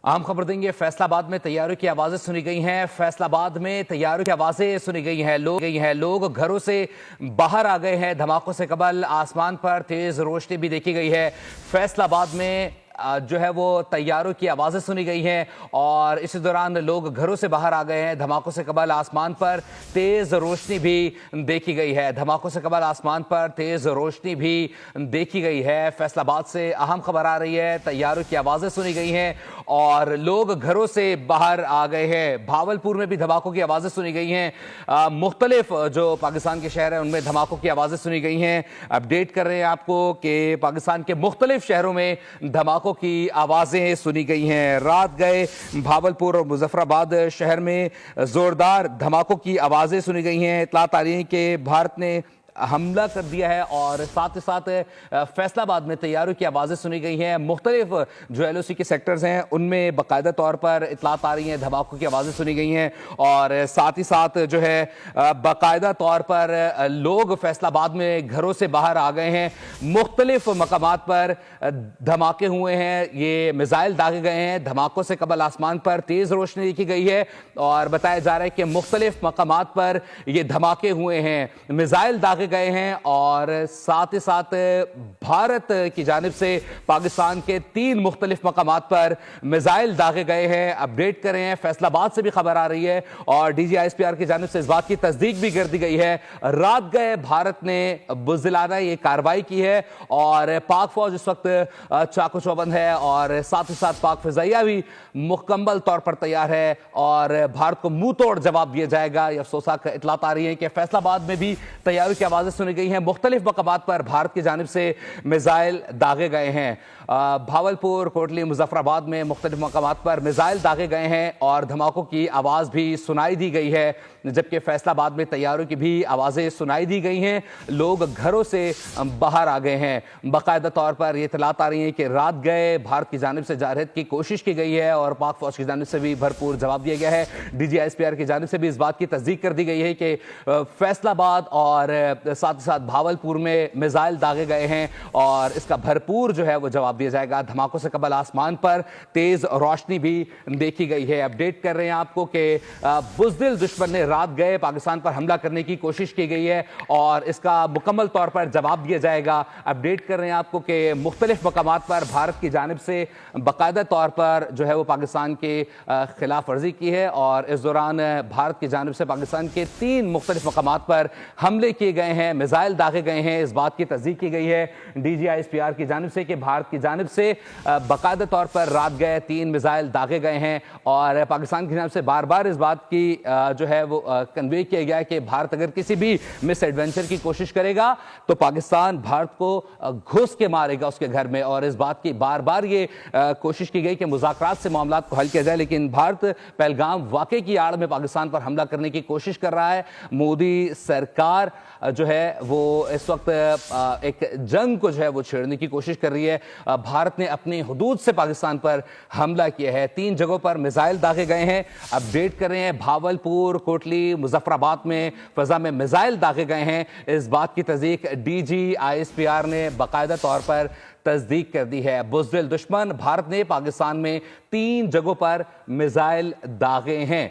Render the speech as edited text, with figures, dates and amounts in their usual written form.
اہم خبر دیں گے۔ فیصل آباد میں طیاروں کی آوازیں سنی گئی ہیں۔ فیصل آباد میں طیاروں کی آوازیں سنی گئی ہیں۔ لوگ گھروں سے باہر آ گئے ہیں۔ دھماکوں سے قبل آسمان پر تیز روشنی بھی دیکھی گئی ہے۔ فیصل آباد میں جو ہے وہ طیاروں کی آوازیں سنی گئی ہیں اور اسی دوران لوگ گھروں سے باہر آ گئے ہیں۔ دھماکوں سے قبل آسمان پر تیز روشنی بھی دیکھی گئی ہے۔ دھماکوں سے قبل آسمان پر تیز روشنی بھی دیکھی گئی ہے۔ فیصل آباد سے اہم خبر آ رہی ہے۔ طیاروں کی آوازیں سنی گئی ہیں اور لوگ گھروں سے باہر آ گئے ہیں۔ بھاولپور میں بھی دھماکوں کی آوازیں سنی گئی ہیں۔ مختلف جو پاکستان کے شہر ہیں ان میں دھماکوں کی آوازیں سنی گئی ہیں۔ اپڈیٹ کر رہے ہیں آپ کو کہ پاکستان کے مختلف شہروں میں دھماکوں کی آوازیں سنی گئی ہیں۔ رات گئے بھاولپور اور مظفر آباد شہر میں زوردار دھماکوں کی آوازیں سنی گئی ہیں۔ اطلاعات آ رہی ہیں کہ بھارت نے حملہ کر دیا ہے اور ساتھ ہی ساتھ فیصل آباد میں طیاروں کی آوازیں سنی گئی ہیں۔ مختلف جو ایل او سی کے سیکٹرز ہیں ان میں باقاعدہ طور پر اطلاعات آ رہی ہیں، دھماکوں کی آوازیں سنی گئی ہیں اور ساتھ ہی ساتھ جو ہے باقاعدہ طور پر لوگ فیصل آباد میں گھروں سے باہر آ گئے ہیں۔ مختلف مقامات پر دھماکے ہوئے ہیں، یہ میزائل داغے گئے ہیں۔ دھماکوں سے قبل آسمان پر تیز روشنی دیکھی گئی ہے اور بتایا جا رہا ہے کہ مختلف مقامات پر یہ دھماکے ہوئے ہیں، میزائل داغے گئے ہیں اور ساتھ ہی ساتھ بھارت کی جانب سے پاکستان کے 3 مختلف مقامات پر میزائل داغے گئے ہیں۔ اپڈیٹ کر رہے ہیں، فیصل آباد سے بھی خبر آ رہی ہے اور D G I S P R کی جانب سے اس بات کی تصدیق بھی کر دی گئی ہے۔ رات گئے بھارت نے بزدلانہ یہ کارروائی کی ہے اور پاک فوج اس وقت چاقو چوبند ہے اور ساتھ ہی ساتھ پاک فضائیہ بھی مکمل طور پر تیار ہے اور بھارت کو منہ توڑ جواب دیا جائے گا۔ یہ افسوسناک اطلاعات آ رہی ہیں کہ فیصل آباد میں بھی طیاروں کی آوازیں سنی گئی ہیں۔ مختلف مقامات پر بھارت کی جانب سے میزائل داغے گئے ہیں۔ بھاولپور، کوٹلی، مظفر آباد میں مختلف مقامات پر میزائل داغے گئے ہیں اور دھماکوں کی آواز بھی سنائی دی گئی ہے، جبکہ فیصل آباد میں طیاروں کی بھی آوازیں سنائی دی گئی ہیں۔ لوگ گھروں سے باہر آ گئے ہیں۔ باقاعدہ طور پر یہ اطلاعات آ رہی ہیں کہ رات گئے بھارت کی جانب سے جارحیت کی کوشش کی گئی ہے اور پاک فوج کی جانب سے بھی بھرپور جواب دیا گیا ہے۔ D G I S P R کی جانب سے بھی اس بات کی تصدیق کر دی گئی ہے کہ فیصل آباد اور ساتھ ساتھ بھاولپور میں میزائل داغے گئے ہیں اور اس کا بھرپور جو ہے وہ جواب دیا جائے گا۔ دھماکوں سے قبل آسمان پر تیز روشنی بھی دیکھی گئی ہے۔ اپڈیٹ کر رہے ہیں آپ کو کہ بزدل دشمن نے رات گئے پاکستان پر حملہ کرنے کی کوشش کی گئی ہے اور اس کا مکمل طور پر جواب دیا جائے گا۔ اپڈیٹ کر رہے ہیں آپ کو کہ مختلف مقامات پر بھارت کی جانب سے باقاعدہ طور پر جو ہے وہ پاکستان کے خلاف ورزی کی ہے اور اس دوران بھارت کی جانب سے پاکستان کے 3 مختلف مقامات پر حملے کیے گئے ہیں، میزائل داغے گئے ہیں۔ اس بات کی تصدیق کی گئی ہے D G I S P R کی جانب سے کہ بھارت کی جانب سے باقاعدہ طور پر رات گئے 3 میزائل داغے گئے ہیں اور پاکستان کی جانب سے بار بار اس بات کی جو ہے وہ کنوے کیا گیا ہے کہ بھارت اگر کسی بھی مس ایڈونچر کی کوشش کرے گا تو پاکستان بھارت کو گھس کے مارے گا اس کے گھر میں، اور اس بات کی بار بار یہ کوشش کی گئی کہ مذاکرات سے معاملات کو حل کیا جائے، لیکن بھارت پہلگام واقعے کی آڑ میں پاکستان پر حملہ کرنے کی کوشش کر رہا ہے۔ مودی سرکار جو ہے وہ اس وقت ایک جنگ کو جو ہے وہ چھیڑنے کی کوشش کر رہی ہے۔ بھارت نے اپنی حدود سے پاکستان پر حملہ کیا ہے، 3 جگہوں پر میزائل داغے گئے ہیں۔ اپڈیٹ کر رہے ہیں، بھاولپور، کوٹلی، مظفر آباد میں فضا میں میزائل داغے گئے ہیں۔ اس بات کی تصدیق D G I S P R نے باقاعدہ طور پر تصدیق کر دی ہے۔ بزدل دشمن بھارت نے پاکستان میں 3 جگہوں پر میزائل داغے ہیں۔